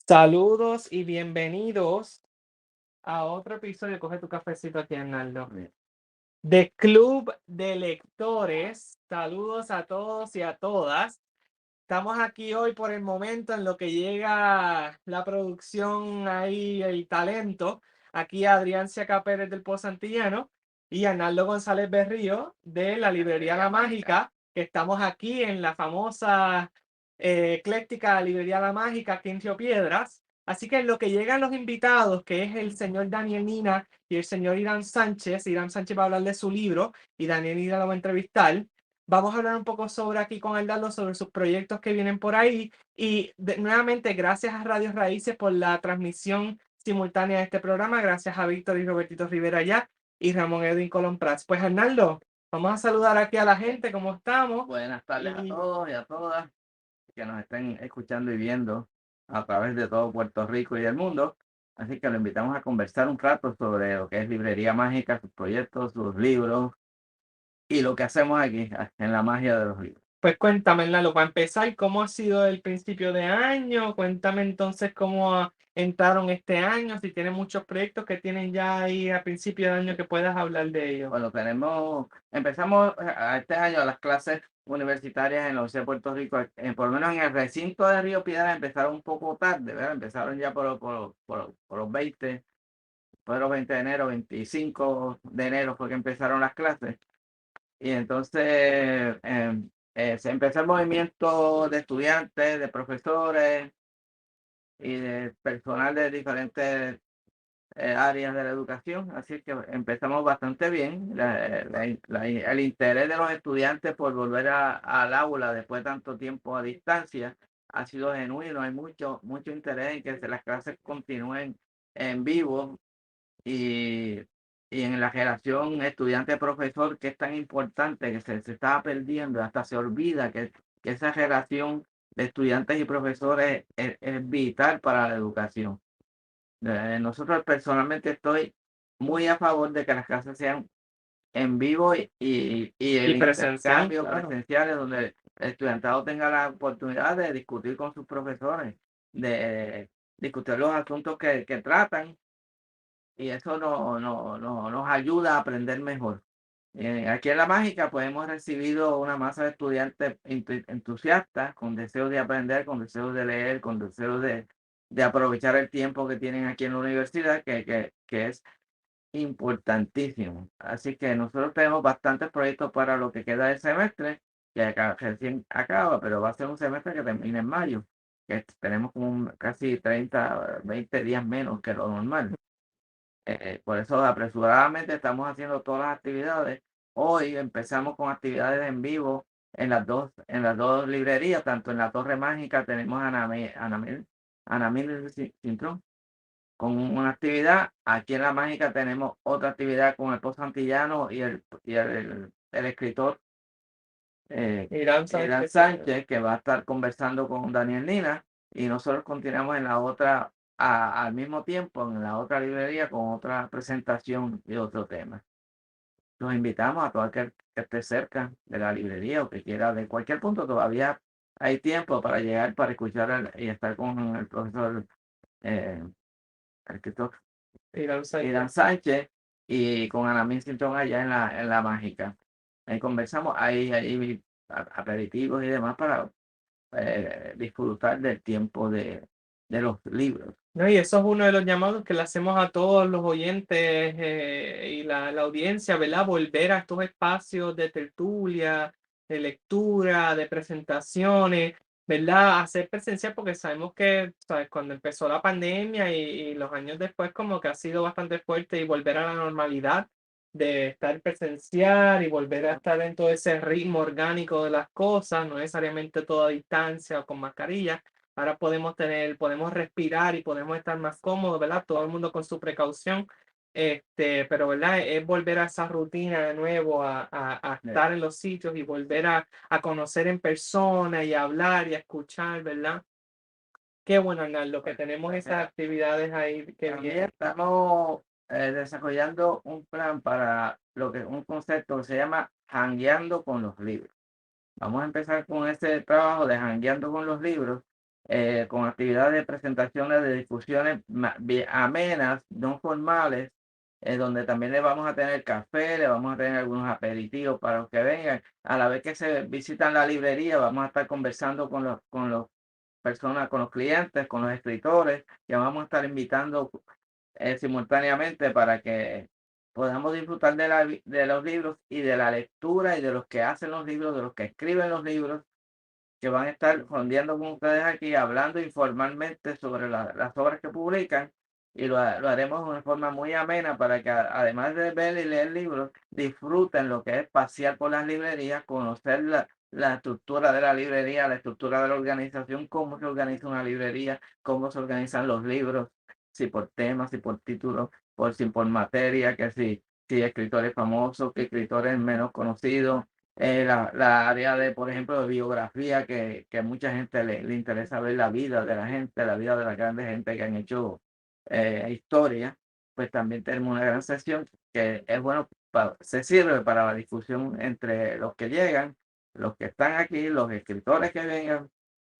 Saludos y bienvenidos a otro episodio. Coge tu cafecito aquí, Arnaldo. Bien. De Club de Lectores. Saludos a todos y a todas. Estamos aquí hoy por el momento en lo que llega la producción ahí, el talento. Aquí Adrián Ciaca Pérez del Pozo Antillano y Arnaldo González Berrío de la Librería La Mágica, que estamos aquí en la famosa ecléctica Librería La Mágica aquí en Río Piedras. Así que en lo que llegan los invitados, que es el señor Daniel Nina y el señor Irán Sánchez va a hablar de su libro y Daniel Nina lo va a entrevistar. Vamos a hablar un poco sobre aquí con Arnaldo, sobre sus proyectos que vienen por ahí. Y nuevamente, gracias a Radio Raíces por la transmisión simultánea de este programa. Gracias a Víctor y Robertito Rivera allá y Ramón Edwin Colón Prats. Pues Arnaldo, vamos a saludar aquí a la gente, ¿cómo estamos? Buenas tardes a todos y a todas que nos estén escuchando y viendo a través de todo Puerto Rico y del mundo. Así que lo invitamos a conversar un rato sobre lo que es Librería Mágica, sus proyectos, sus libros y lo que hacemos aquí en la magia de los libros. Pues cuéntame, Lalo, para empezar, ¿cómo ha sido el principio de año? Cuéntame entonces cómo entraron este año, si tienen muchos proyectos que tienen ya ahí a principio de año que puedas hablar de ellos. Bueno, empezamos este año las clases universitarias en la Universidad de Puerto Rico, por lo menos en el recinto de Río Piedras empezaron un poco tarde, ¿verdad? Empezaron ya por los 20, fue los 20 de enero, 25 de enero fue que empezaron las clases. Y entonces se empezó el movimiento de estudiantes, de profesores y de personal de diferentes áreas de la educación. Así que empezamos bastante bien. El interés de los estudiantes por volver al aula después de tanto tiempo a distancia ha sido genuino. Hay mucho interés en que las clases continúen en vivo y, y en la generación estudiante-profesor, que es tan importante, que se estaba perdiendo, hasta se olvida que esa relación de estudiantes y profesores es vital para la educación. Nosotros personalmente estoy muy a favor de que las clases sean en vivo y el Y presencial, intercambio claro. presenciales, donde el estudiantado tenga la oportunidad de discutir con sus profesores, de discutir los asuntos que tratan, y eso nos ayuda a aprender mejor. Aquí en La Mágica pues hemos recibido una masa de estudiantes entusiastas, con deseos de aprender, con deseos de leer, con deseos de aprovechar el tiempo que tienen aquí en la universidad, que es importantísimo. Así que nosotros tenemos bastantes proyectos para lo que queda del semestre, que recién acaba, pero va a ser un semestre que termina en mayo, que tenemos como casi 30, 20 días menos que lo normal. Por eso apresuradamente estamos haciendo todas las actividades. Hoy empezamos con actividades en vivo en las dos librerías, tanto en la Torre Mágica tenemos a Anamil Cintrón con una actividad. Aquí en la Mágica tenemos otra actividad con el Pozo Antillano y el escritor Irán Irán Sánchez. Sánchez, que va a estar conversando con Daniel Nina, y nosotros continuamos en la otra, al mismo tiempo, en la otra librería con otra presentación y otro tema. Los invitamos a todo aquel que esté cerca de la librería o que quiera de cualquier punto. Todavía hay tiempo para llegar, para escuchar y estar con el profesor, el escritor Irán Irán Sánchez. Sánchez y con Ana Minton allá en la Mágica. Ahí conversamos, hay aperitivos y demás para disfrutar del tiempo de los libros. No, y eso es uno de los llamados que le hacemos a todos los oyentes y la audiencia, ¿verdad? Volver a estos espacios de tertulia, de lectura, de presentaciones, ¿verdad? Hacer presencial porque sabemos que, ¿sabes? Cuando empezó la pandemia y los años después como que ha sido bastante fuerte y volver a la normalidad de estar presencial y volver a estar en todo ese ritmo orgánico de las cosas, no necesariamente todo a distancia o con mascarilla. Ahora podemos respirar y podemos estar más cómodos, ¿verdad? Todo el mundo con su precaución. Pero, ¿verdad? Es volver a esa rutina de nuevo, a estar en los sitios y volver a conocer en persona y a hablar y a escuchar, ¿verdad? Qué bueno, Arnaldo, que tenemos esas actividades ahí que También vienen. estamos desarrollando un plan para un concepto que se llama Jangueando con los libros. Vamos a empezar con ese trabajo de Jangueando con los libros, con actividades de presentaciones, de discusiones amenas, no formales, donde también le vamos a tener café, le vamos a tener algunos aperitivos para los que vengan. A la vez que se visitan la librería, vamos a estar conversando con los personas, con los clientes, con los escritores, que vamos a estar invitando simultáneamente para que podamos disfrutar de los libros y de la lectura y de los que hacen los libros, de los que escriben los libros, que van a estar fondeando con ustedes aquí, hablando informalmente sobre las obras que publican, y lo haremos de una forma muy amena para que además de ver y leer libros, disfruten lo que es pasear por las librerías, conocer la estructura de la librería, la estructura de la organización, cómo se organiza una librería, cómo se organizan los libros, si por temas, si por títulos, si por materia, que si escritores famosos, que escritores menos conocidos, la área de, por ejemplo, de biografía, que a mucha gente le interesa ver la vida de la gente, la vida de la grandes gente que han hecho historia, pues también tenemos una gran sesión que es bueno, se sirve para la discusión entre los que llegan, los que están aquí, los escritores que vengan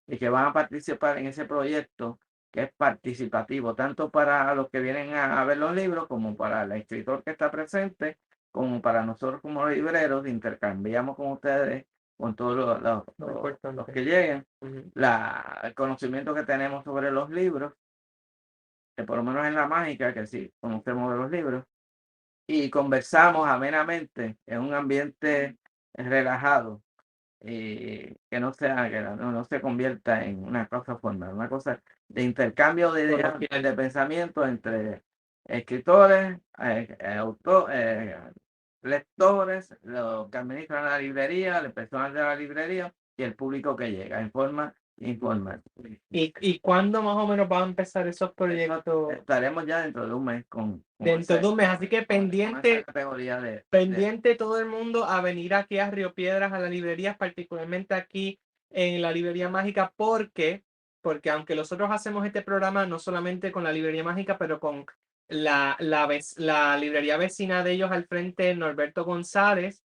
y que van a participar en ese proyecto que es participativo, tanto para los que vienen a ver los libros como para el escritor que está presente, como para nosotros como libreros. Intercambiamos con ustedes, con todos los que lleguen, el conocimiento que tenemos sobre los libros, que por lo menos en la mágica, que sí conocemos de los libros, y conversamos amenamente en un ambiente relajado, que no sea, que no se convierta en una cosa formal, una cosa de intercambio de ideas, de pensamiento entre escritores, lectores, los que administran la librería, las personas de la librería y el público que llega en forma informal. ¿Y cuándo más o menos van a empezar esos proyectos? Estaremos ya dentro de un mes Dentro de un mes, así que pendiente, categoría pendiente todo el mundo a venir aquí a Río Piedras, a la librería, particularmente aquí en la Librería Mágica, porque aunque nosotros hacemos este programa no solamente con la Librería Mágica, pero con la librería vecina de ellos al frente, Norberto González,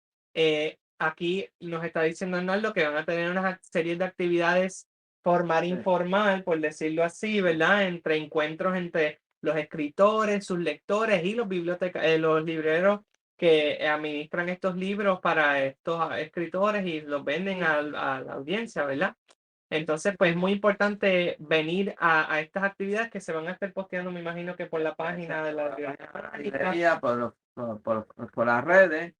aquí nos está diciendo Arnaldo que van a tener una serie de actividades formal, informal, por decirlo así, ¿verdad? Entre encuentros entre los escritores, sus lectores y los los libreros que administran estos libros para estos escritores y los venden a la audiencia, ¿verdad? Entonces, pues es muy importante venir a estas actividades que se van a estar posteando, me imagino que por la página de la librería, por las redes,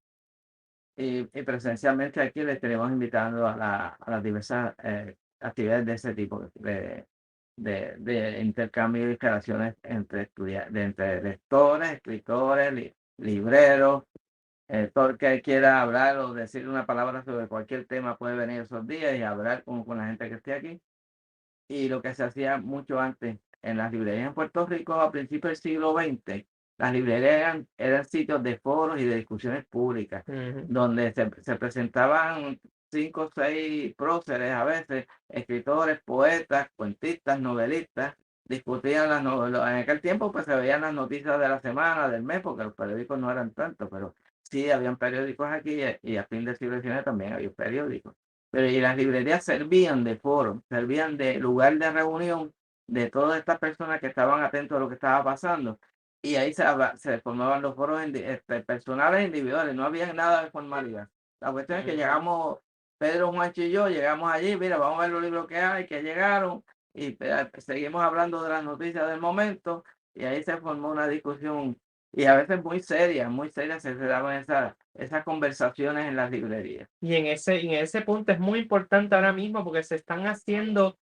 y presencialmente aquí les estaremos invitando a las diversas actividades de ese tipo, de intercambio y creaciones entre estudiantes, entre lectores, escritores, libreros. Todo el que quiera hablar o decir una palabra sobre cualquier tema puede venir esos días y hablar con la gente que esté aquí. Y lo que se hacía mucho antes en las librerías en Puerto Rico a principios del siglo XX, las librerías eran sitios de foros y de discusiones públicas, donde se presentaban 5 o 6 próceres, a veces escritores, poetas, cuentistas, novelistas, discutían las novelas. En aquel tiempo pues se veían las noticias de la semana, del mes, porque los periódicos no eran tantos, pero sí habían periódicos aquí, y a fin de siglo XIX también había periódicos. Pero y las librerías servían de foro, servían de lugar de reunión de todas estas personas que estaban atentos a lo que estaba pasando. Y ahí se formaban los foros personales e individuales, no había nada de formalidad. La cuestión es que llegamos, Pedro, Juancho y yo, llegamos allí, mira, vamos a ver los libros que hay, que llegaron, y seguimos hablando de las noticias del momento, y ahí se formó una discusión, y a veces muy serias se daban esas conversaciones en las librerías. Y en ese punto es muy importante ahora mismo porque se están haciendo,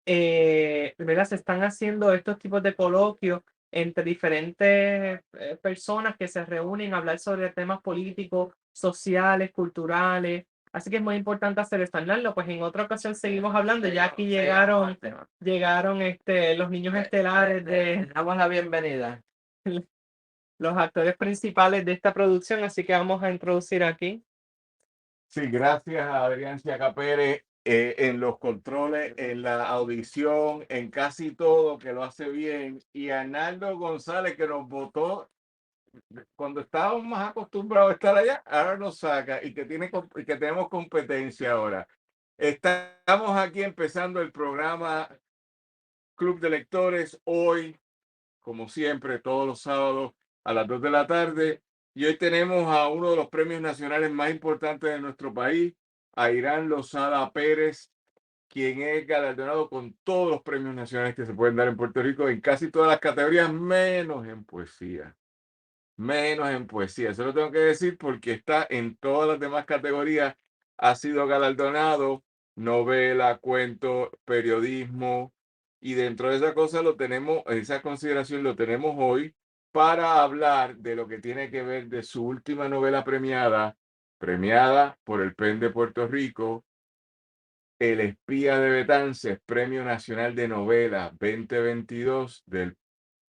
¿verdad? Se están haciendo estos tipos de coloquios entre diferentes personas que se reúnen a hablar sobre temas políticos, sociales, culturales. Así que es muy importante hacer esto. Arnaldo, pues en otra ocasión seguimos hablando. Ya aquí llegaron los niños estelares Damos la bienvenida. los actores principales de esta producción, así que vamos a introducir aquí. Sí, gracias a Adrián Ciaca Pérez en los controles, en la audición, en casi todo, que lo hace bien, y a Arnaldo González, que nos votó cuando estábamos más acostumbrados a estar allá, ahora nos saca y que tenemos competencia ahora. Estamos aquí empezando el programa Club de Lectores. Hoy, como siempre, todos los sábados a las 2 de la tarde. Y hoy tenemos a uno de los premios nacionales más importantes de nuestro país, a Irán Lozada Pérez, quien es galardonado con todos los premios nacionales que se pueden dar en Puerto Rico, en casi todas las categorías, menos en poesía. Menos en poesía. Eso lo tengo que decir porque está en todas las demás categorías. Ha sido galardonado, novela, cuento, periodismo. Y dentro de esa cosa lo tenemos, esa consideración lo tenemos hoy para hablar de lo que tiene que ver de su última novela premiada por el PEN de Puerto Rico, El espía de Betances, Premio Nacional de Novela 2022 del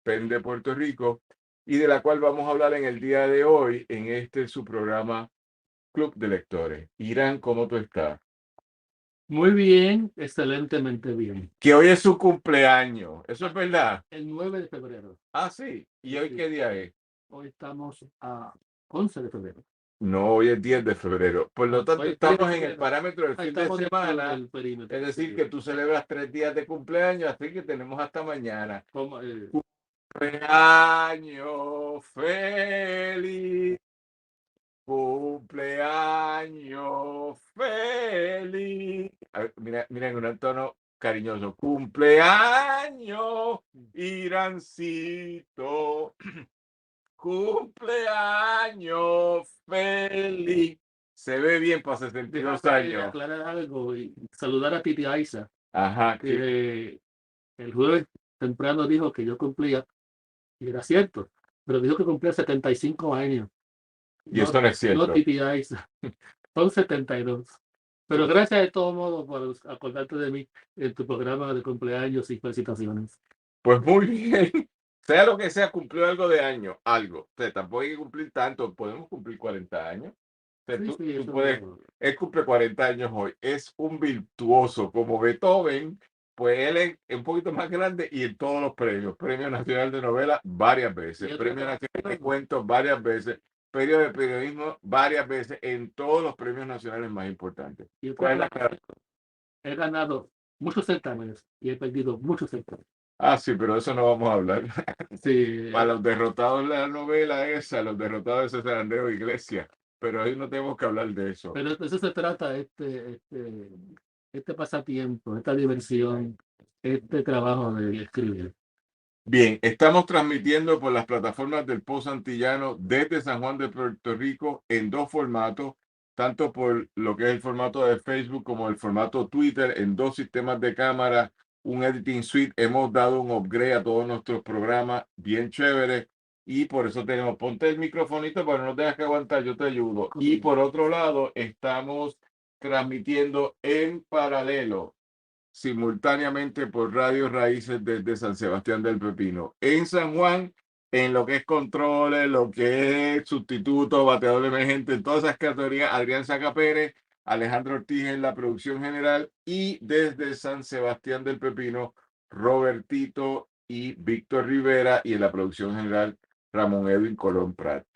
PEN de Puerto Rico, y de la cual vamos a hablar en el día de hoy en su programa Club de Lectores. Irán, ¿cómo tú estás? Muy bien, excelentemente bien. Que hoy es su cumpleaños, ¿eso es verdad? El 9 de febrero. Ah, sí. ¿Y hoy Sí. qué día es? Hoy estamos a 11 de febrero. No, hoy es 10 de febrero. Por lo tanto, Hoy- estamos hoy- en el parámetro del fin de Estamos dentro semana. del perímetro. Es decir, que tú celebras 3 días de cumpleaños, así que tenemos hasta mañana. Como, Cumpleaños feliz. Cumpleaños feliz. A ver, mira en un tono cariñoso. Cumpleaños, Irancito. Cumpleaños feliz. Se ve bien para 62 años. aclarar algo y saludar a Titi Aiza, Ajá. que el jueves temprano dijo que yo cumplía, y era cierto, pero dijo que cumplía 75 años. Y eso no es cierto. No Titi Aiza, son 72. Pero gracias de todos modos por acordarte de mí en tu programa de cumpleaños y felicitaciones. Pues muy bien. Sea lo que sea, cumplió algo de año, algo. O sea, tampoco hay que cumplir tanto. Podemos cumplir 40 años. O sea, Sí, tú sí, eso puedes, no- él cumple 40 años hoy. Es un virtuoso como Beethoven. Pues él es un poquito más grande y en todos los premios. Premio Nacional de Novela varias veces. Y otra Premio cosa, Nacional de Cuentos varias veces. Premio de Periodismo varias veces en todos los premios nacionales más importantes. y ¿Cuál otra es la cosa, he ganado muchos certámenes y he perdido muchos certámenes. Ah, sí, pero de eso no vamos a hablar. Sí, Para los derrotados de la novela esa, los derrotados de César Andreu Iglesias. Pero hoy no tenemos que hablar de eso. pero de eso se trata este pasatiempo, esta diversión, este trabajo de escribir. Bien, estamos transmitiendo por las plataformas del Post Antillano desde San Juan de Puerto Rico en dos formatos, tanto por lo que es el formato de Facebook como el formato Twitter, en dos sistemas de cámara, un editing suite. Hemos dado un upgrade a todos nuestros programas, bien chévere, y por eso tenemos, ponte el microfonito para no tengas que aguantar, yo te ayudo. Y por otro lado, estamos transmitiendo en paralelo simultáneamente por Radio Raíces desde San Sebastián del Pepino. En San Juan, en lo que es controles, lo que es sustituto, bateador emergente, en todas esas categorías, Adrián Saca Pérez, Alejandro Ortiz en la producción general, y desde San Sebastián del Pepino, Robertito y Víctor Rivera, y en la producción general, Ramón Edwin Colón Prat.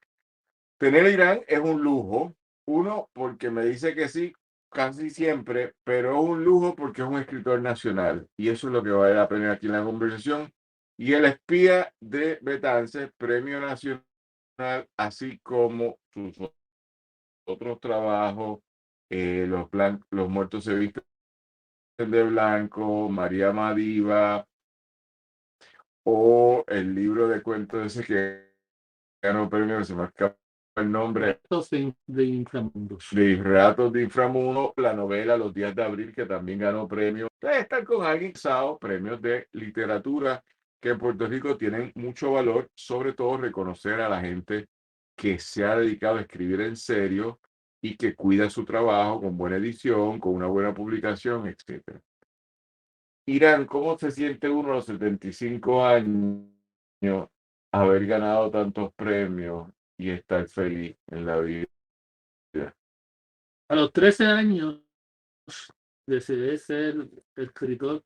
Tener a Irán es un lujo, uno, porque me dice que sí casi siempre, pero es un lujo porque es un escritor nacional, y eso es lo que vale la pena aquí en la conversación. Y El espía de Betances, premio nacional, así como sus otros trabajos, los muertos se visten de blanco, María Madiva, o el libro de cuentos ese que ganó premio, se me escapa el nombre, Relatos de inframundo. de Relatos de Inframundo, la novela Los días de abril, que también ganó premios. Estar con alguien usado, premios de literatura que en Puerto Rico tienen mucho valor, sobre todo reconocer a la gente que se ha dedicado a escribir en serio y que cuida su trabajo con buena edición, con una buena publicación, etcétera. Irán, ¿cómo se siente uno a los 75 años haber ganado tantos premios y estar feliz en la vida? A los 13 años decidí ser escritor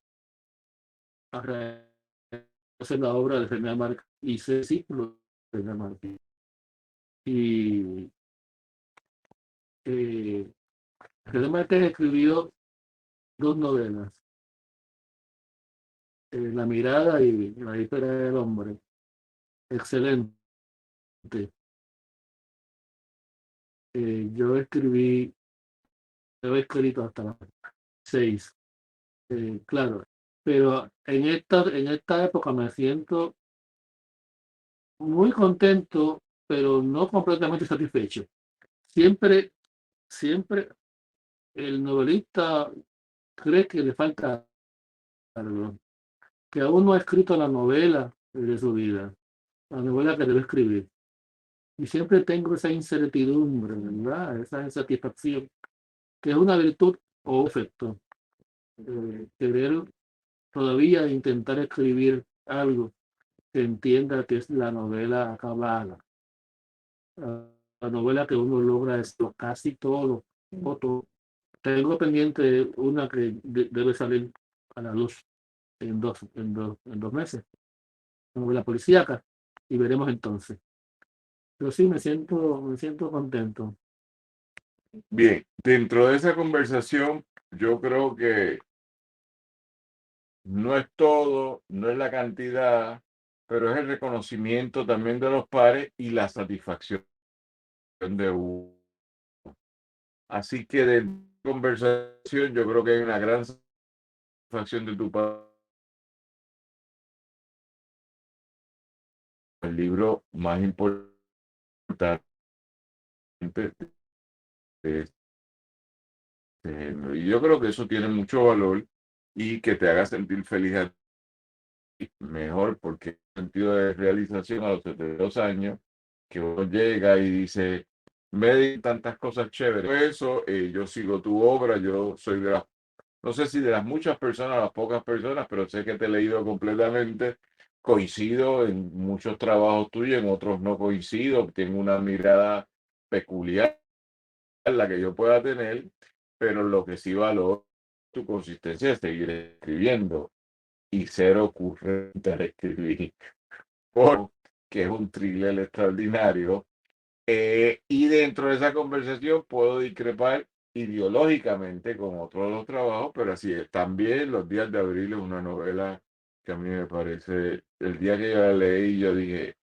a raíz de la obra de René Márquez y ser discípulo de René Márquez. Y René Márquez escribió dos novelas. La mirada y la víspera del hombre. Excelente. Yo he escrito hasta las 6, claro, pero en esta época me siento muy contento, pero no completamente satisfecho. Siempre el novelista cree que le falta algo, que aún no ha escrito la novela de su vida, la novela que debe escribir. Y siempre tengo esa incertidumbre, ¿verdad? Esa insatisfacción, que es una virtud o defecto. Querer todavía intentar escribir algo que entienda que es la novela acabada, la novela que uno logra es casi todo, o todo. Tengo pendiente una que debe salir a la luz en dos meses, una novela policíaca, y veremos entonces. Pero sí, me siento contento. Bien, dentro de esa conversación, yo creo que no es todo, no es la cantidad, pero es el reconocimiento también de los pares y la satisfacción de uno. Así que de conversación, yo creo que hay una gran satisfacción de tu parte. El libro más importante de este género. Y yo creo que eso tiene mucho valor y que te haga sentir feliz a ti, mejor, porque el sentido de realización a los 72 años, que uno llega y dice, me di tantas cosas chéveres. Eso, yo sigo tu obra, yo soy de las, no sé si de las muchas personas, las pocas personas, pero sé que te he leído completamente. Coincido en muchos trabajos tuyos, en otros no coincido, tengo una mirada peculiar la que yo pueda tener, pero lo que sí valoro es tu consistencia de seguir escribiendo y ser ocurrente al escribir, porque es un thriller extraordinario. Y dentro de esa conversación puedo discrepar ideológicamente con otros de los trabajos, pero así es. También Los días de abril es una novela que a mí me parece, el día que yo la leí, yo dije,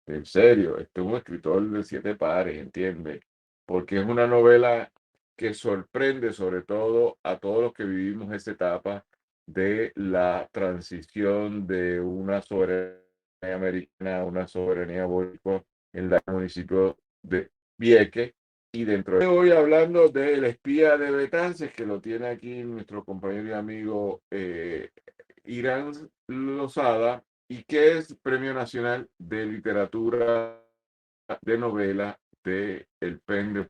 en serio, este es un escritor de 7 pares, ¿entiendes? Porque es una novela que sorprende sobre todo a todos los que vivimos esa etapa de la transición de una soberanía americana a una soberanía boricua en el municipio de Vieques. Y dentro de hoy hablando del espía de Betances, que lo tiene aquí nuestro compañero y amigo Irán Lozada, y que es Premio Nacional de Literatura de Novela de el PEN de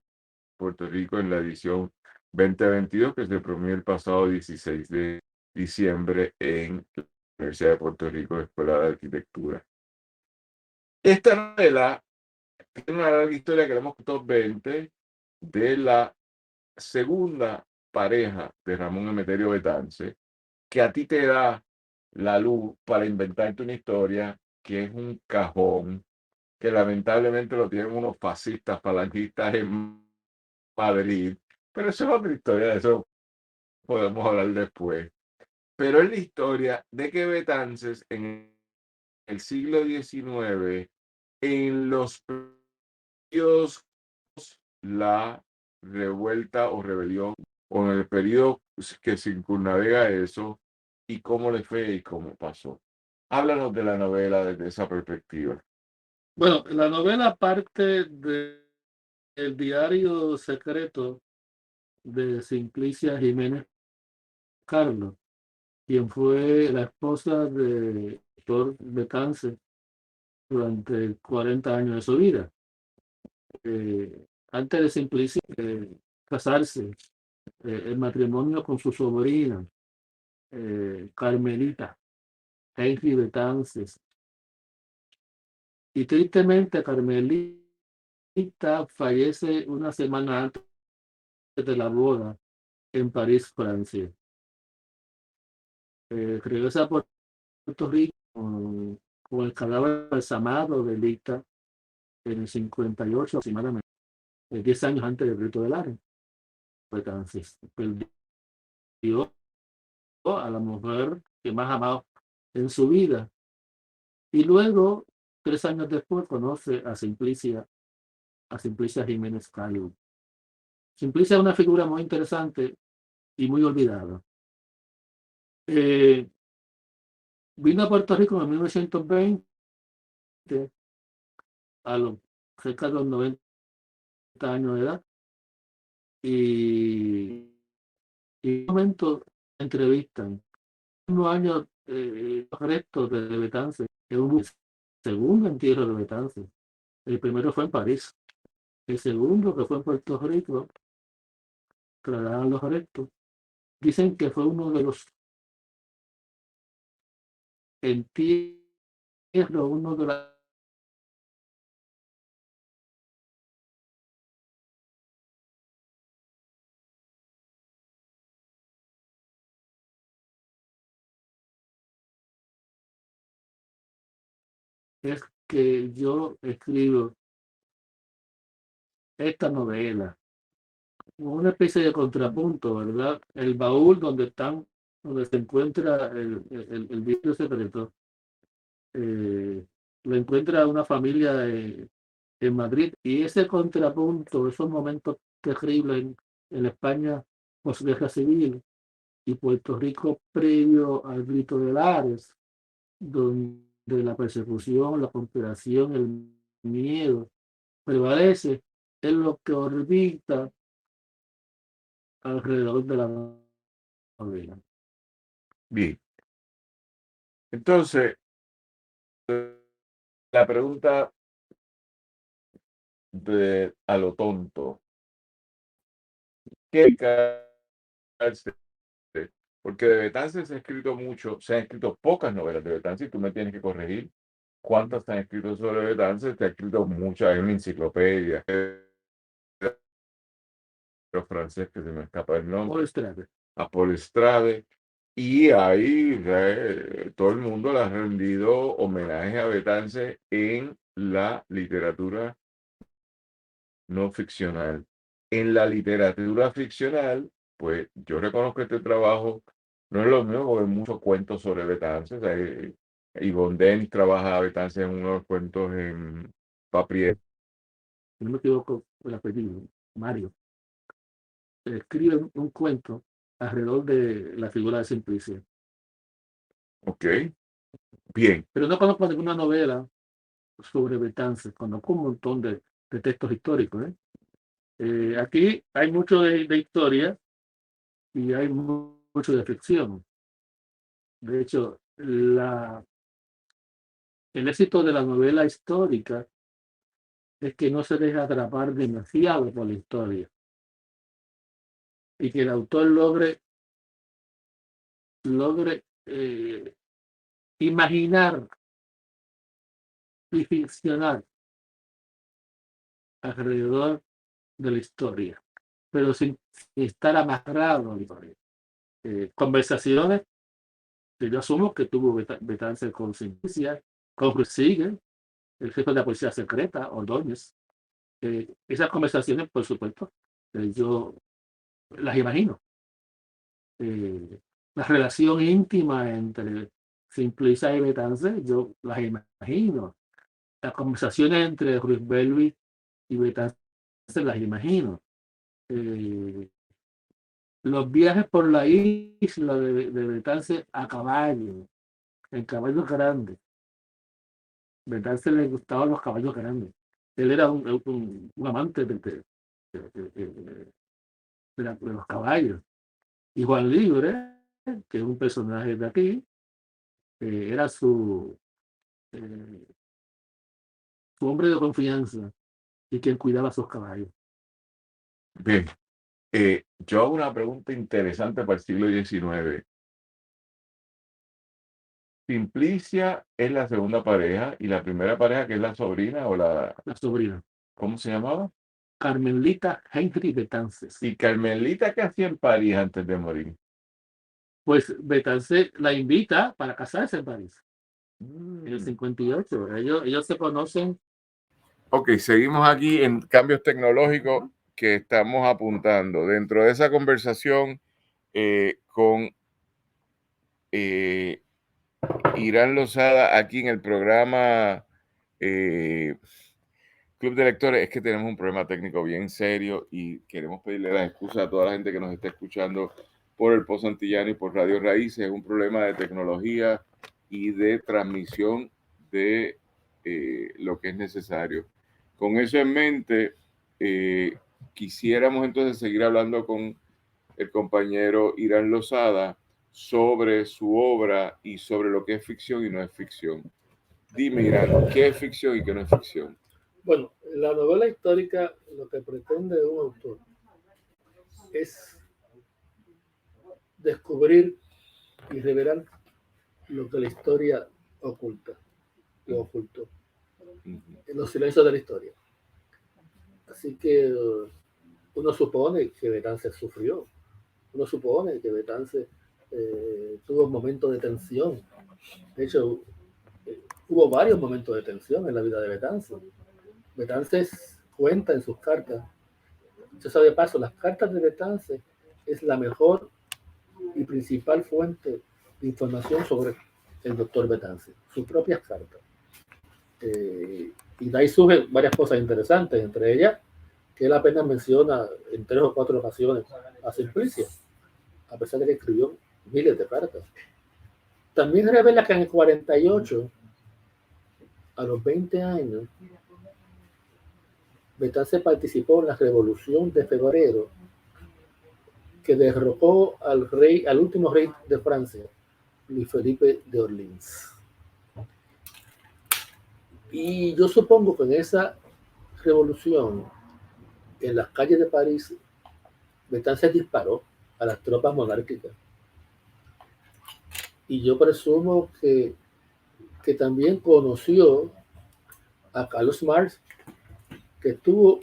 Puerto Rico en la edición 2022, que se premió el pasado 16 de diciembre en la Universidad de Puerto Rico, Escuela de Arquitectura. Esta novela tiene una larga historia que le hemos contado 20 de la segunda pareja de Ramón Emeterio Betance, que a ti te da la luz para inventarte una historia que es un cajón, que lamentablemente lo tienen unos fascistas falangistas en Madrid, pero eso es otra historia, de eso podemos hablar después. Pero es la historia de que Betances en el siglo XIX, en los periodos, la revuelta o rebelión, o en el periodo que circunnavega eso, y cómo le fue y cómo pasó. Háblanos de la novela desde esa perspectiva. Bueno, la novela parte del diario secreto de Simplicia Jiménez Carlos, quien fue la esposa de Héctor Betance durante 40 años de su vida. Antes de Simplicia casarse, el matrimonio con su sobrina, Carmelita Henry Betances. Y tristemente Carmelita fallece una semana antes de la boda en París, Francia. Regresa a Puerto Rico con el cadáver embalsamado de Lita en el 58 aproximadamente, 10 años antes del grito del Área. Betances perdió a la mujer que más amado en su vida. Y luego, 3 años después, conoce a Simplicia Jiménez Calvo. Simplicia es una figura muy interesante y muy olvidada. Vino a Puerto Rico en 1920, a los cerca de los 90 años de edad, y en un momento entrevistan unos años los restos de Betances, en un segundo entierro de Betances. El primero fue en París, el segundo, que fue en Puerto Rico, trasladaron los restos. Dicen que fue uno de los entierros, uno de las es que yo escribo esta novela, una especie de contrapunto, ¿verdad? El baúl donde se encuentra el libro secreto, lo encuentra una familia en Madrid, y ese contrapunto, esos momentos terribles en España posguerra civil y Puerto Rico previo al grito de Lares, donde la persecución, la conspiración, el miedo prevalece, es lo que orbita alrededor de la novela. Bien. Entonces, la pregunta a lo tonto, ¿qué dedicarse? Porque de Betances se ha escrito mucho, se han escrito pocas novelas de Betances, y tú me tienes que corregir cuántas se han escrito sobre Betances. Se ha escrito muchas, hay una enciclopedia, los franceses, que se me escapa el nombre, Paul Estrade. a Paul Estrade, y ahí todo el mundo le ha rendido homenaje a Betances en la literatura no ficcional. En la literatura ficcional, pues yo reconozco este trabajo no es lo mismo, porque hay muchos cuentos sobre Betances. Yvonne Denis trabaja a Betances en uno de los cuentos en Papriet. Si no me equivoco, el apellido, Mario, escribe un cuento alrededor de la figura de Simplicia. Ok, bien. Pero no conozco ninguna novela sobre Betances, conozco un montón de textos históricos. Aquí hay mucho de historia y hay mucho de ficción. De hecho, el éxito de la novela histórica es que no se deja atrapar demasiado por la historia y que el autor logre imaginar y ficcionar alrededor de la historia, pero sin estar amarrado a la historia. Conversaciones que yo asumo que tuvo Betances con Simplicia, con Ruiz Sigue, el jefe de la policía secreta, Ordóñez. Esas conversaciones, por supuesto, yo las imagino. La relación íntima entre Simplicia y Betances, yo las imagino. Las conversaciones entre Ruiz Belvis y Betances las imagino. Los viajes por la isla de Betances a caballo, en caballos grandes. Betances le gustaban los caballos grandes. Él era un amante de los caballos. Y Juan Libre, que es un personaje de aquí, era su hombre de confianza y quien cuidaba sus caballos. Bien. Yo hago una pregunta interesante para el siglo XIX. Simplicia es la segunda pareja, y la primera pareja, que es la sobrina o la sobrina. ¿Cómo se llamaba? Carmelita Henry Betances. Y Carmelita, ¿qué hacía en París antes de morir? Pues Betances la invita para casarse en París. En el 58. Ellos se conocen. Ok, seguimos aquí en cambios tecnológicos que estamos apuntando. Dentro de esa conversación con Irán Lozada aquí en el programa Club de Lectores. Es que tenemos un problema técnico bien serio y queremos pedirle las excusas a toda la gente que nos está escuchando por el Pozo Antillano y por Radio Raíces. Es un problema de tecnología y de transmisión de lo que es necesario. Con eso en mente, quisiéramos entonces seguir hablando con el compañero Irán Lozada sobre su obra y sobre lo que es ficción y no es ficción. Dime, Irán, ¿qué es ficción y qué no es ficción? Bueno, la novela histórica lo que pretende un autor es descubrir y revelar lo que la historia oculta o ocultó en los silencios de la historia. Así que uno supone que Betance sufrió, uno supone que Betance tuvo momentos de tensión. De hecho, hubo varios momentos de tensión en la vida de Betance. Betance cuenta en sus cartas, yo sabe de paso, las cartas de Betance es la mejor y principal fuente de información sobre el doctor Betance, sus propias cartas. Y de ahí surgen varias cosas interesantes, entre ellas que él apenas menciona en 3 o 4 ocasiones a Simplicia, a pesar de que escribió miles de cartas. También revela que en el 48, a los 20 años, Betance participó en la Revolución de Febrero, que derrocó al último rey de Francia, Luis Felipe de Orleans. Y yo supongo que en esa revolución, en las calles de París, Betance disparó a las tropas monárquicas. Y yo presumo que también conoció a Carlos Marx, que estuvo,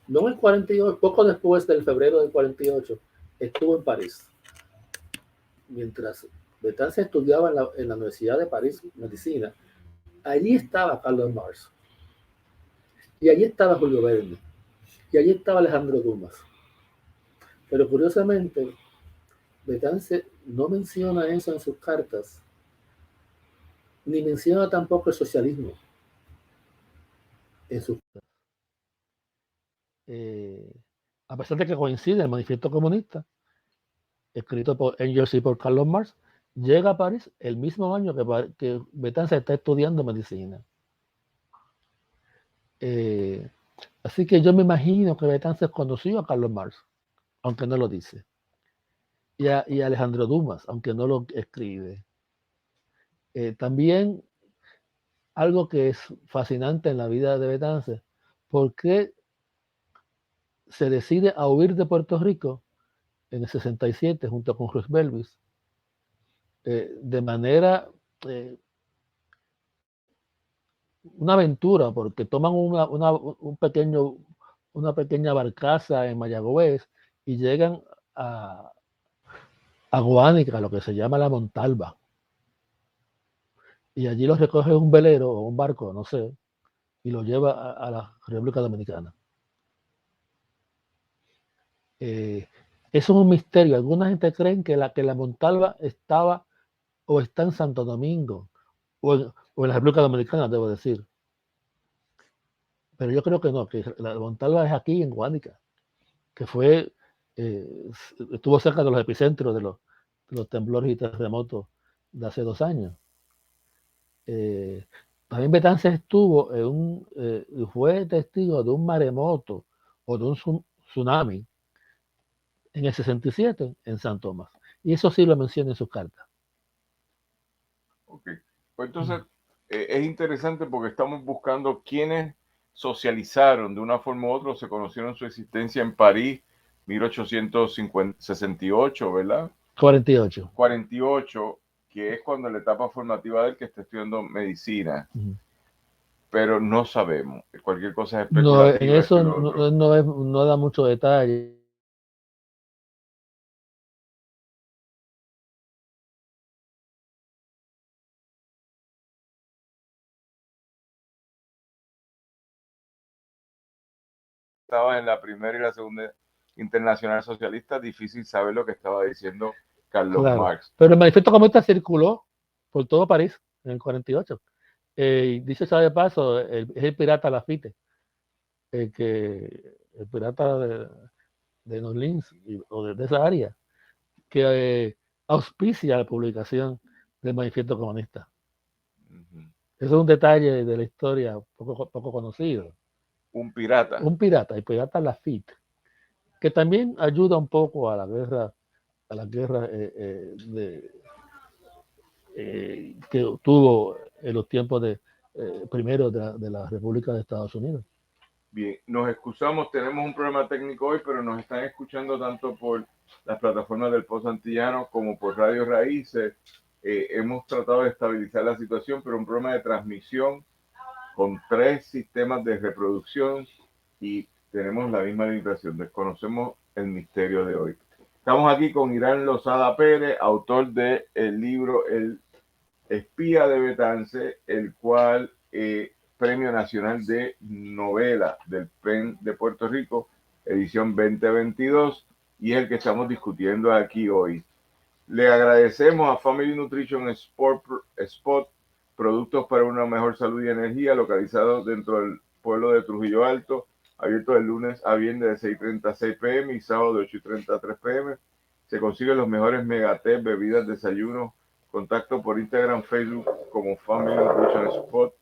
no en el 48, poco después del febrero del 48, estuvo en París. Mientras Betance estudiaba en la Universidad de París, medicina, allí estaba Carlos Marx. Y allí estaba Julio Verne. Y allí estaba Alejandro Dumas. Pero curiosamente, Betance no menciona eso en sus cartas, ni menciona tampoco el socialismo en sus cartas. A pesar de que coincide el manifiesto comunista, escrito por Engels y por Carlos Marx, llega a París el mismo año que Betance está estudiando medicina. Así que yo me imagino que Betance conoció a Carlos Marx, aunque no lo dice, y a Alejandro Dumas, aunque no lo escribe. También algo que es fascinante en la vida de Betance, ¿por qué se decide a huir de Puerto Rico en el 67 junto con Ruth Belvis? De manera, una aventura, porque toman una pequeña barcaza en Mayagüez y llegan a Guánica, lo que se llama la Montalva. Y allí los recoge un velero o un barco, no sé, y lo lleva a la República Dominicana. Eso es un misterio. Alguna gente cree que la Montalva estaba o está en Santo Domingo o en la República Dominicana, debo decir. Pero yo creo que no, que la Montalva es aquí en Guánica, que estuvo cerca de los epicentros de los temblores y terremotos de hace 2 años. También Betance estuvo fue testigo de un maremoto o de un tsunami en el 67 en San Tomás. Y eso sí lo menciona en sus cartas. Ok, pues entonces es interesante porque estamos buscando quiénes socializaron de una forma u otra, se conocieron su existencia en París, 1868, ¿verdad? 48. 48, que es cuando la etapa formativa del que está estudiando medicina. Pero no sabemos. Cualquier cosa es especulativa. No, en eso no da mucho detalle. Estaba en la primera y la segunda internacional socialista, difícil saber lo que estaba diciendo Carlos Marx. Pero el manifiesto comunista circuló por todo París en el 48. Dice sea de paso, es el pirata Lafite, el pirata de New Orleans o de esa área, que auspicia la publicación del manifiesto comunista. Ujú. Eso es un detalle de la historia poco conocido. Un pirata. Un pirata, el pirata Lafitte, que también ayuda un poco a la guerra que tuvo en los tiempos primero de la República de Estados Unidos. Bien, nos excusamos, tenemos un problema técnico hoy, pero nos están escuchando tanto por las plataformas del Pozo Antillano como por Radio Raíces. Hemos tratado de estabilizar la situación, pero un problema de transmisión con 3 sistemas de reproducción y tenemos la misma limitación. Desconocemos el misterio de hoy. Estamos aquí con Irán Lozada Pérez, autor del libro El Espía de Betance, el cual Premio Nacional de Novela del PEN de Puerto Rico, edición 2022, y es el que estamos discutiendo aquí hoy. Le agradecemos a Family Nutrition Spot, productos para una mejor salud y energía, localizados dentro del pueblo de Trujillo Alto, abierto de lunes a viernes de 6:30 a 6 p.m. y sábado de 8:30 a 3 p.m. Se consiguen los mejores megatés, bebidas, desayunos. Contacto por Instagram, Facebook como Family Nutrition Spot,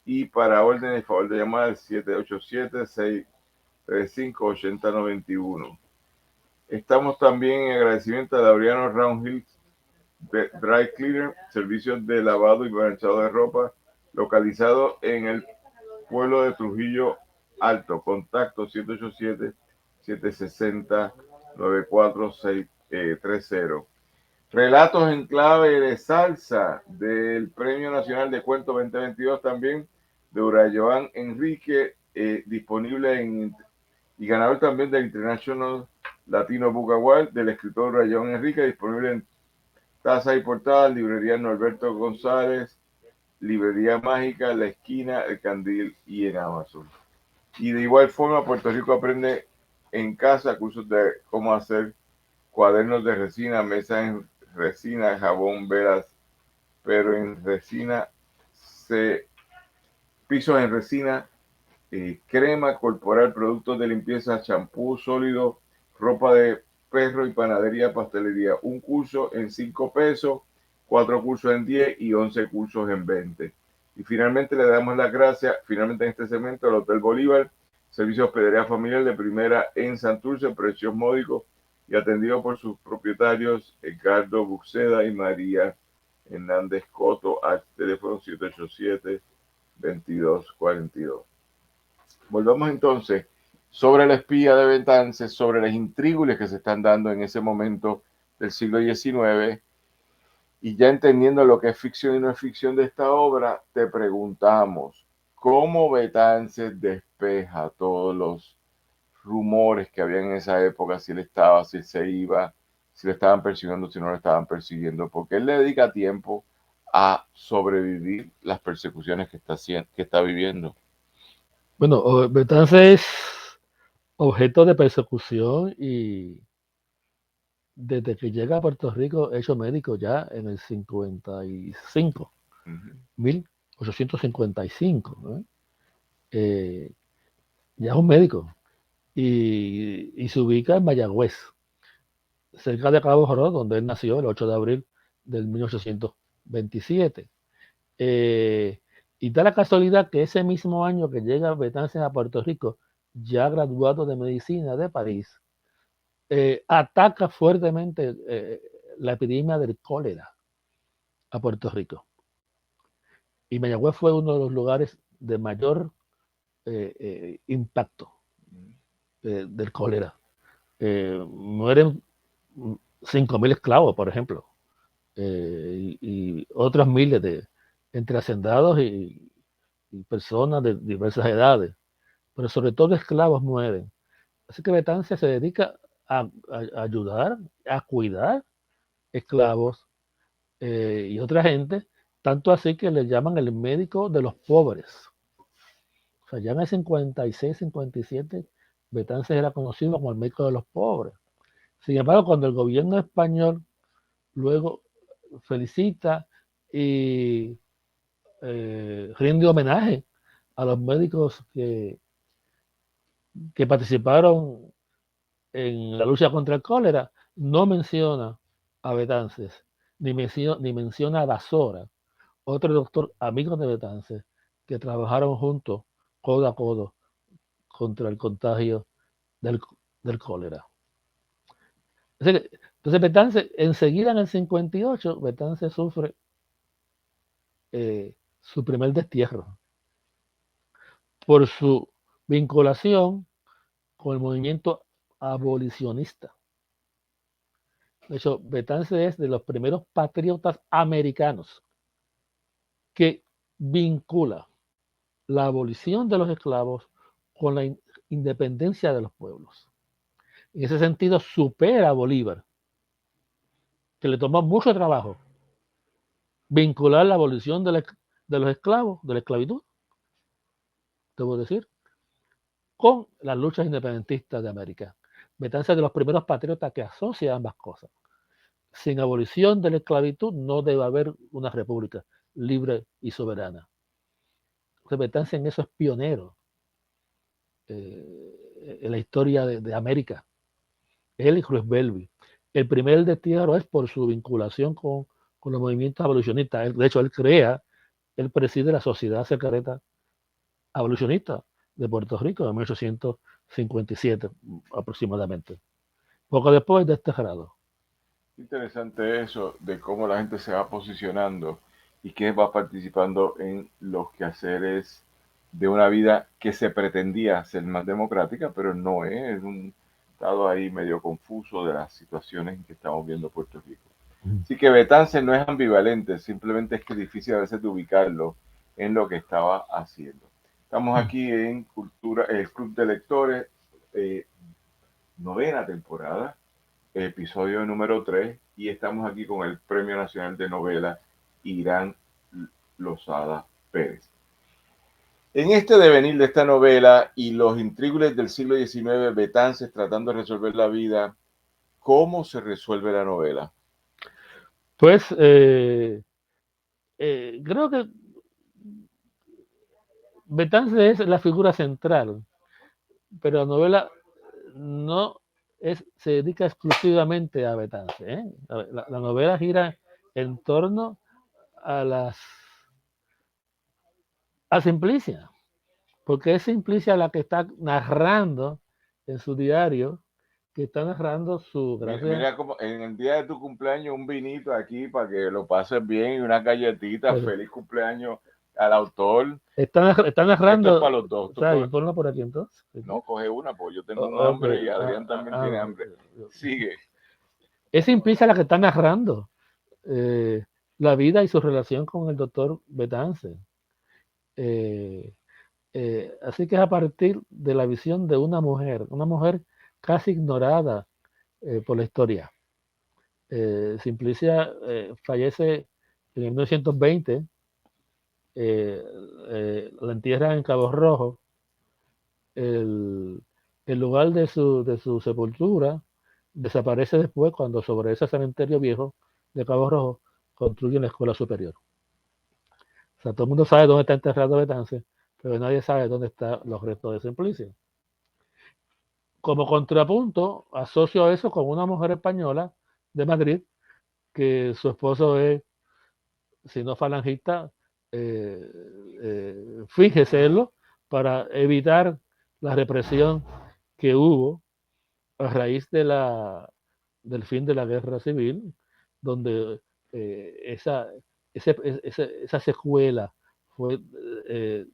y para órdenes, favor de llamar al 787-635-8091. Estamos también en agradecimiento a Laureano Roundhill Dry Cleaner, servicios de lavado y planchado de ropa, localizado en el pueblo de Trujillo Alto. Contacto 787-760-9430. Relatos en clave de salsa del Premio Nacional de Cuento 2022 también de Urayoan Enrique, disponible y ganador también del International Latino Book Award del escritor Urayoan Enrique, disponible en taza y portada, librería Norberto González, librería Mágica, La Esquina, El Candil y en Amazon. Y de igual forma, Puerto Rico aprende en casa cursos de cómo hacer cuadernos de resina, mesas en resina, jabón, velas, pero en resina, pisos en resina, crema corporal, productos de limpieza, champú sólido, ropa de perro y panadería, pastelería. Un curso en 5 pesos, 4 cursos en 10 y 11 cursos en 20. Y finalmente le damos las gracias, finalmente en este segmento, al Hotel Bolívar, servicio de hospedería familiar de primera en Santurce, precios módicos y atendido por sus propietarios Edgardo Buxeda y María Hernández Coto, al teléfono 787-2242. Volvamos entonces sobre la espía de Betance, sobre las intríngulis que se están dando en ese momento del siglo XIX, y ya entendiendo lo que es ficción y no es ficción de esta obra, te preguntamos, ¿cómo Betance despeja todos los rumores que había en esa época, si él estaba, si se iba, si le estaban persiguiendo, si no le estaban persiguiendo? Porque él le dedica tiempo a sobrevivir las persecuciones que está viviendo. Bueno, Betance es objeto de persecución y desde que llega a Puerto Rico, hecho médico ya en el 55, 1855, ¿no? Ya es un médico y se ubica en Mayagüez, cerca de Cabo Joró, donde él nació el 8 de abril del 1827. Y da la casualidad que ese mismo año que llega Betances a Puerto Rico, ya graduado de medicina de París, ataca fuertemente la epidemia del cólera a Puerto Rico. Y Mayagüez fue uno de los lugares de mayor impacto del cólera. Mueren 5.000 esclavos, por ejemplo, y otros miles entre hacendados y personas de diversas edades, pero sobre todo esclavos mueren. Así que Betance se dedica a ayudar, a cuidar esclavos y otra gente, tanto así que le llaman el médico de los pobres. O sea, ya en el 56, 57, Betances era conocido como el médico de los pobres. Sin embargo, cuando el gobierno español luego felicita y rinde homenaje a los médicos que participaron en la lucha contra el cólera. No menciona a Betances, ni menciona a Basora, otro doctor amigo de Betances, que trabajaron juntos, codo a codo, contra el contagio del cólera. Entonces Betances, enseguida en el 58, Betances sufre su primer destierro por su vinculación con el movimiento abolicionista. De hecho, Betances es de los primeros patriotas americanos que vincula la abolición de los esclavos con la independencia de los pueblos. En ese sentido, supera a Bolívar, que le tomó mucho trabajo vincular la abolición de los esclavos, de la esclavitud, debo decir, con las luchas independentistas de América. Betances es de los primeros patriotas que asocia ambas cosas. Sin abolición de la esclavitud no debe haber una república libre y soberana. Betances en eso es pionero en la historia de América. Él y Cruz Belvi. El primer destierro es por su vinculación con los movimientos abolicionistas. De hecho, él preside la Sociedad Secreta Abolicionista de Puerto Rico en 1857 aproximadamente. Poco después de este grado. Interesante eso de cómo la gente se va posicionando y quién va participando en los quehaceres de una vida que se pretendía ser más democrática, pero no es un estado ahí medio confuso de las situaciones en que estamos viendo Puerto Rico. Así que Betances no es ambivalente, simplemente es que es difícil a veces de ubicarlo en lo que estaba haciendo. Estamos aquí en Cultura, el Club de Lectores, 9ª temporada, episodio número 3, y estamos aquí con el Premio Nacional de Novela Irán Lozada Pérez. En este devenir de esta novela y los intríngulis del siglo XIX, Betances tratando de resolver la vida, ¿cómo se resuelve la novela? Pues creo que Betances es la figura central, pero la novela no se dedica exclusivamente a Betances. La novela gira en torno a Simplicia, porque es Simplicia la que está narrando en su diario, que está narrando su gracia. Mira como en el día de tu cumpleaños un vinito aquí para que lo pases bien y una galletita. Pero, feliz cumpleaños al autor. Está narrando. Esto es para los dos. ¿Sabes? Ponlo por aquí entonces. No, coge una, pues yo tengo un hambre y Adrián también tiene hambre. Sigue. Es Simplicia la que está narrando la vida y su relación con el doctor Betances. Así que es a partir de la visión de una mujer casi ignorada por la historia. Simplicia fallece en el 1920, la entierran en Cabo Rojo. El lugar de su sepultura desaparece después cuando sobre ese cementerio viejo de Cabo Rojo construyen la escuela superior. O sea, todo el mundo sabe dónde está enterrado Betances, pero nadie sabe dónde están los restos de Simplicia. Como contrapunto, asocio eso con una mujer española de Madrid, que su esposo es, si no falangista, finge serlo para evitar la represión que hubo a raíz del fin de la guerra civil, donde esa secuela fue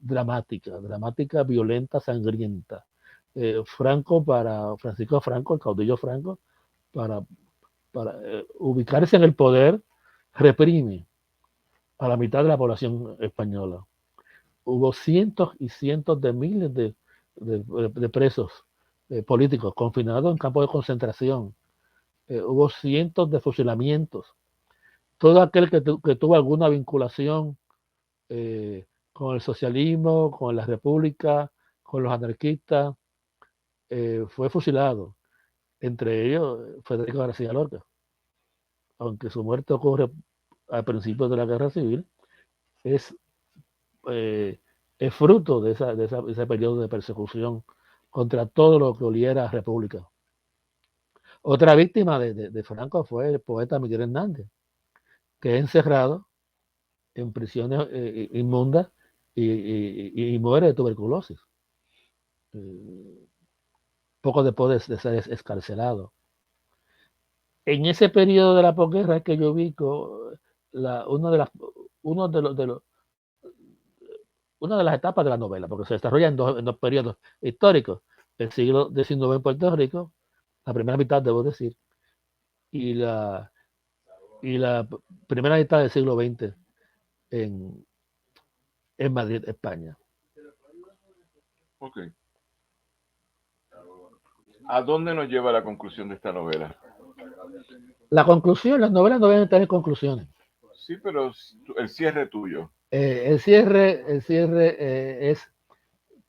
dramática, violenta, sangrienta. Francisco Franco, el caudillo Franco, para ubicarse en el poder, reprime a la mitad de la población española. Hubo cientos y cientos de miles de presos políticos confinados en campos de concentración. Hubo cientos de fusilamientos. Todo aquel que tuvo alguna vinculación con el socialismo, con la república, con los anarquistas, fue fusilado. Entre ellos Federico García Lorca. Aunque su muerte ocurre al principio de la Guerra Civil es fruto de ese periodo de persecución contra todo lo que oliera a república. Otra víctima de Franco fue el poeta Miguel Hernández, que es encerrado en prisiones inmundas y muere de tuberculosis, poco después de ser escarcelado. En ese periodo de la posguerra es que yo ubico una de las etapas de la novela, porque se desarrolla en dos periodos históricos: el siglo XIX en Puerto Rico, la primera mitad, debo decir, y la primera mitad del siglo XX en Madrid, España. Ok. ¿A dónde nos lleva la conclusión de esta novela? La conclusión, las novelas no deben tener conclusiones. Sí, pero el cierre tuyo. El cierre es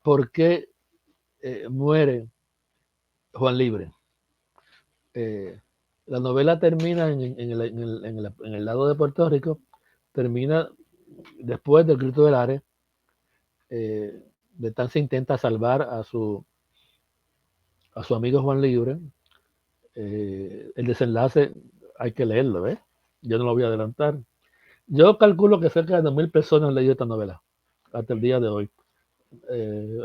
por qué muere Juan Libre. La novela termina en el lado de Puerto Rico, termina después del Grito del Ares. Betances intenta salvar a su amigo Juan Libre. El desenlace hay que leerlo, ¿ves? Yo no lo voy a adelantar. Yo calculo que cerca de 2.000 personas han leído esta novela hasta el día de hoy.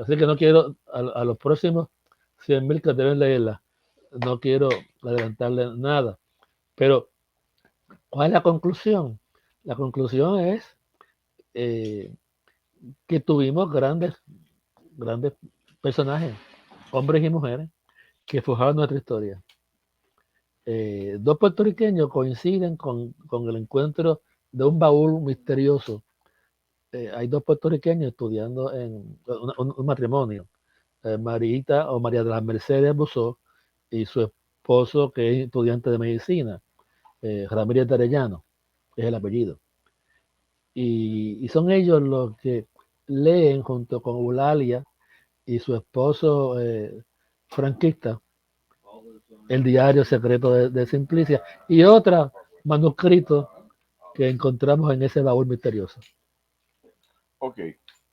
Así que no quiero, a los próximos 100.000 que deben leerla, no quiero adelantarle nada. Pero, ¿cuál es la conclusión? La conclusión es que tuvimos grandes personajes, hombres y mujeres, que forjaron nuestra historia. Dos puertorriqueños coinciden con el encuentro de un baúl misterioso. Hay dos puertorriqueños estudiando en un matrimonio. Marita o María de las Mercedes Busó y su esposo, que es estudiante de medicina, Ramírez de Arellano, es el apellido. Y son ellos los que leen junto con Eulalia y su esposo franquista el diario secreto de Simplicia y otros manuscritos que encontramos en ese baúl misterioso. Ok,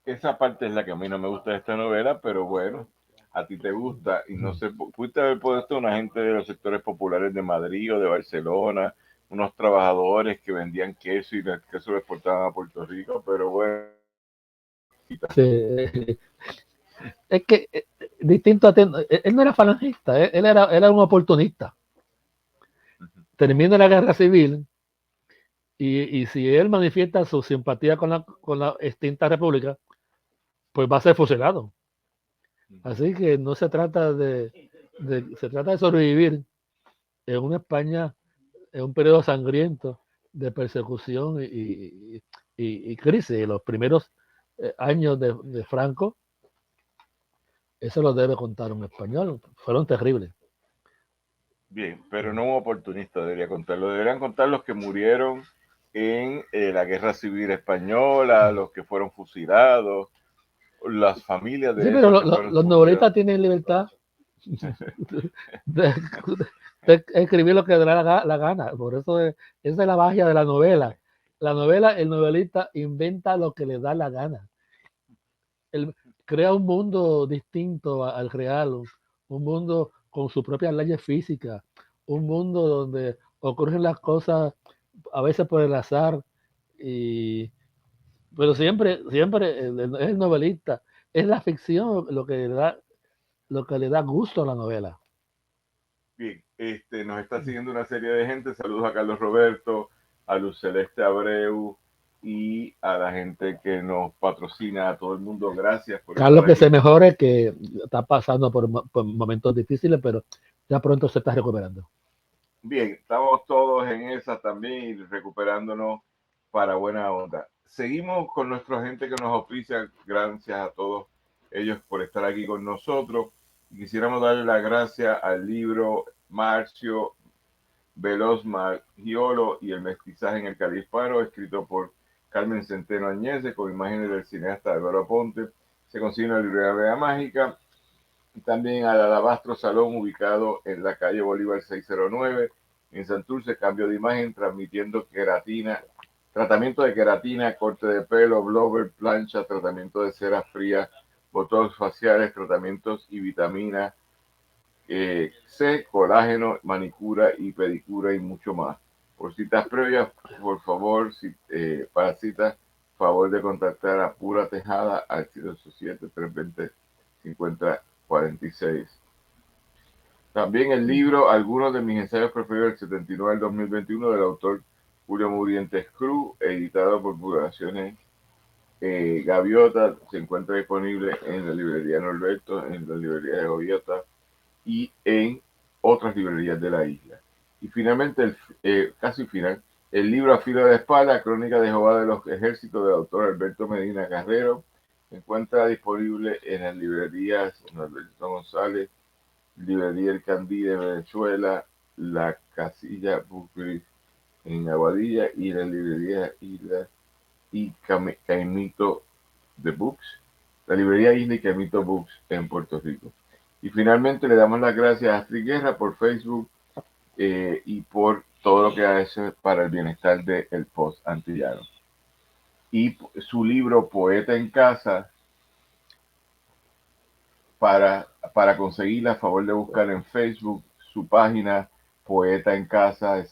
esa parte es la que a mí no me gusta de esta novela, pero bueno, a ti te gusta y no sé, pudiste haber puesto una gente de los sectores populares de Madrid o de Barcelona, unos trabajadores que vendían queso y el queso lo exportaban a Puerto Rico, pero bueno. Sí. Es que distinto a él no era falangista, él era un oportunista. Termina la guerra civil y si él manifiesta su simpatía con la extinta república, pues va a ser fusilado. Así que no se trata se trata de sobrevivir en una España, en un periodo sangriento de persecución y crisis. En los primeros años de Franco, eso lo debe contar un español, fueron terribles. Bien, pero no un oportunista debería contarlo, deberían contar los que murieron en la Guerra Civil Española, los que fueron fusilados, las familias de sí, pero esos que fueron los novelistas tienen libertad de escribir lo que le da la gana. Por eso esa es la magia de la novela. La novela, el novelista inventa lo que le da la gana. Él crea un mundo distinto al real, un mundo con sus propias leyes físicas, un mundo donde ocurren las cosas a veces por el azar, pero siempre es el novelista, es la ficción lo que le da gusto a la novela. Bien, nos está siguiendo una serie de gente. Saludos a Carlos Roberto, a Luz Celeste Abreu y a la gente que nos patrocina, a todo el mundo. Gracias por Carlos, estar que aquí. se mejore, que está pasando por momentos difíciles, pero ya pronto se está recuperando. Bien, estamos todos en esa también y recuperándonos para buena onda. Seguimos con nuestra gente que nos auspicia. Gracias a todos ellos por estar aquí con nosotros. Quisiéramos darle las gracias al libro Marcio Veloz Maggiolo y el mestizaje en el Calisparo, escrito por Carmen Centeno Añese, con imágenes del cineasta Álvaro Ponte. Se consigue en la librería Vea Mágica. Y también al Alabastro Salón, ubicado en la calle Bolívar 609, en Santurce, cambio de imagen, transmitiendo queratina tratamiento de queratina, corte de pelo, blower, plancha, tratamiento de cera fría, botox faciales, tratamientos y vitaminas C, colágeno, manicura y pedicura y mucho más. Por citas previas, por favor, para citas, favor de contactar a Pura Tejada al 787-320-5046. También el libro Algunos de mis ensayos preferidos del 79 al 2021 del autor Julio Murientes Cruz, editado por Publicaciones Gaviota, se encuentra disponible en la librería Norberto, en la librería de Gaviota y en otras librerías de la isla. Y finalmente, casi final, el libro A Filo de Espada, Crónica de Jehová de los Ejércitos del autor Alberto Medina Carrero, se encuentra disponible en las librerías Norberto González, Librería El Candí de Venezuela, La Casilla Bucri en Aguadilla y la librería Isla y Caimito de Books, la librería Isla y Caimito Books en Puerto Rico. Y finalmente le damos las gracias a Astrid Guerra por Facebook y por todo lo que hace para el bienestar del post antillano. Y su libro Poeta en Casa, para conseguirla, a favor de buscar en Facebook su página Poeta en Casa /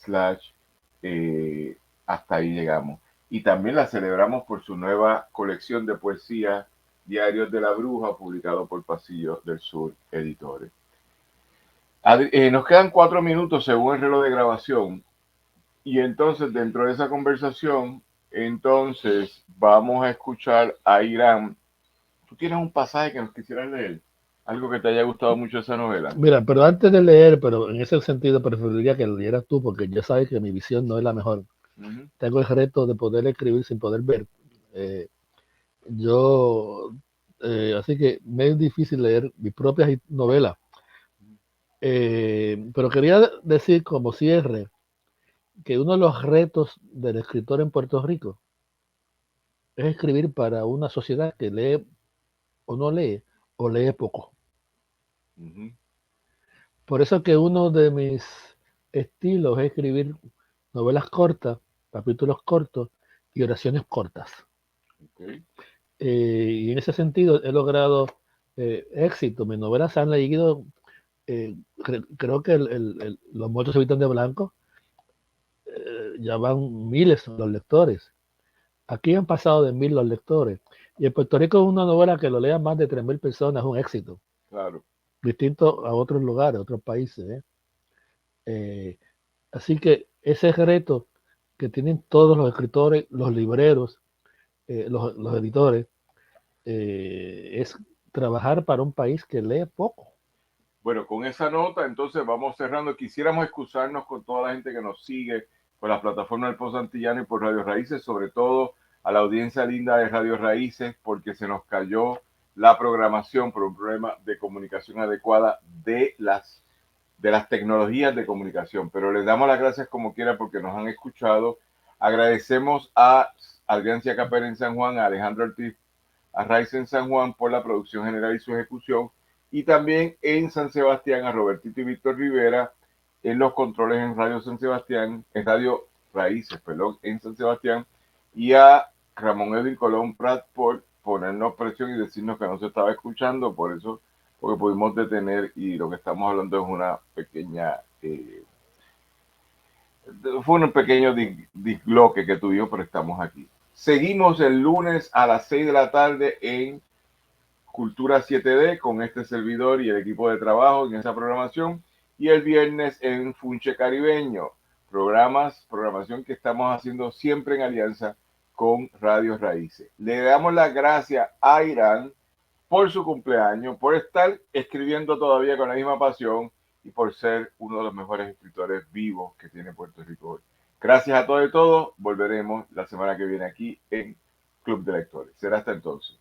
hasta ahí llegamos. Y también la celebramos por su nueva colección de poesía Diarios de la Bruja, publicado por Pasillo del Sur Editores. Nos quedan 4 minutos según el reloj de grabación y entonces dentro de esa conversación entonces vamos a escuchar a Irán. ¿Tú tienes un pasaje que nos quisieras leer? Algo que te haya gustado mucho esa novela. Mira, pero antes de leer, pero en ese sentido preferiría que lo leyeras tú, porque ya sabes que mi visión no es la mejor. Tengo el reto de poder escribir sin poder ver. Así que me es difícil leer mis propias novelas. Pero quería decir como cierre que uno de los retos del escritor en Puerto Rico es escribir para una sociedad que lee o no lee, o lee poco. Por eso que uno de mis estilos es escribir novelas cortas, capítulos cortos y oraciones cortas. Okay. Y en ese sentido he logrado éxito. Mis novelas se han leído, creo que Los muertos se visten de blanco, ya van miles los lectores. Aquí han pasado de 1000 los lectores. Y en Puerto Rico es una novela que lo lean más de 3000 personas, es un éxito. Claro. Distinto a otros lugares, otros países. Así que ese reto que tienen todos los escritores, los libreros, los editores, es trabajar para un país que lee poco. Bueno, con esa nota, entonces vamos cerrando. Quisiéramos excusarnos con toda la gente que nos sigue por las plataformas del Post Antillano y por Radio Raíces, sobre todo a la audiencia linda de Radio Raíces, porque se nos cayó la programación por un problema de comunicación adecuada de las tecnologías de comunicación. Pero les damos las gracias como quiera porque nos han escuchado. Agradecemos a Adriancia Capera en San Juan, a Alejandro Ortiz Arraiz en San Juan por la producción general y su ejecución, y también en San Sebastián a Robertito y Víctor Rivera en los controles en Radio San Sebastián, en Radio Raíces, perdón, en San Sebastián, y a Ramón Edwin Colón Prat por ponernos presión y decirnos que no se estaba escuchando, por eso, porque pudimos detener y lo que estamos hablando es una pequeña, fue un pequeño disloque que tuvimos, pero estamos aquí. Seguimos el lunes a las 6 de la tarde en Cultura 7D con este servidor y el equipo de trabajo en esa programación, y el viernes en Funche Caribeño, programación que estamos haciendo siempre en alianza con Radio Raíces. Le damos las gracias a Irán por su cumpleaños, por estar escribiendo todavía con la misma pasión y por ser uno de los mejores escritores vivos que tiene Puerto Rico hoy. Gracias a todos y todos. Volveremos la semana que viene aquí en Club de Lectores. Será hasta entonces.